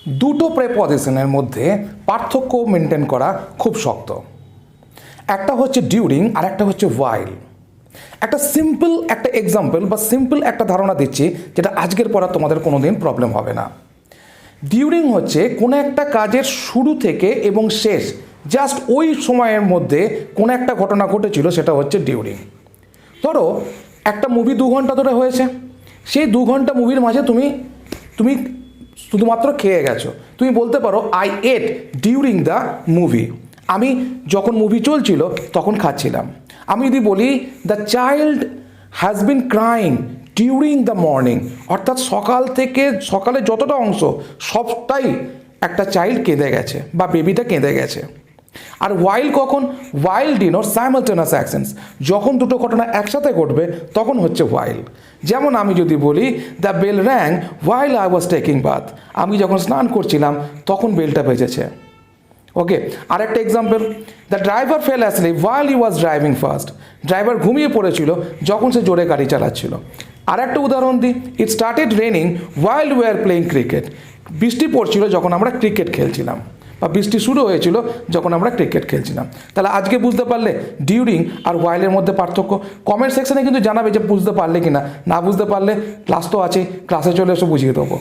দুটো প্রেপজিশনের মধ্যে পার্থক্য মেনটেন করা খুব শক্ত। একটা হচ্ছে ডিউরিং আর একটা হচ্ছে ওয়াইল। একটা সিম্পল একটা এক্সাম্পল বা সিম্পল একটা ধারণা দিচ্ছি, যেটা আজকের পর তোমাদের কোনো দিন প্রবলেম হবে না। ডিউরিং হচ্ছে কোনো একটা কাজের শুরু থেকে এবং শেষ জাস্ট ওই সময়ের মধ্যে কোনো একটা ঘটনা ঘটেছিল, সেটা হচ্ছে ডিউরিং। ধরো একটা মুভি 2 ঘন্টা ধরে হয়েছে, সেই 2 ঘন্টা মুভির মাঝে তুমি শুধুমাত্র খেয়ে গেছো। তুমি বলতে পারো I ate during the movie. আমি যখন মুভি চলছিল তখন খাচ্ছিলাম। আমি যদি বলি the child has been crying during the morning, অর্থাৎ সকালে যতটা অংশ সবটাই একটা চাইল্ড কেঁদে গেছে বা বেবিটা কেঁদে গেছে। আর ওয়াইল কখন? ওয়াইল ডিনোট সাইমালটেনিয়াস অ্যাকশনস, যখন দুটো ঘটনা একসাথে ঘটবে তখন হচ্ছে ওয়াইল। যেমন আমি যদি বলি the bell rang while I was taking bath, আমি যখন স্নান করছিলাম তখন বেলটা বেজেছে। ওকে, আরেকটা example, the driver fell asleep while he was driving fast, driver ঘুমিয়ে পড়েছিল যখন সে জোরে গাড়ি চালাচ্ছিল। আর একটা উদাহরণ দিই, it started raining while we are playing cricket, বৃষ্টি পড়ছিল যখন আমরা ক্রিকেট খেলছিলাম, বা বৃষ্টি শুরু হয়েছিল যখন আমরা ক্রিকেট খেলছিলাম। তাহলে আজকে বুঝতে পারলে ডিউরিং আর ওয়াইলের মধ্যে পার্থক্য? কমেন্ট সেকশনে কিন্তু জানাবে যে বুঝতে পারলে কি না। না বুঝতে পারলে ক্লাস তো আছে, ক্লাসে চলে এসে বুঝিয়ে দেবো।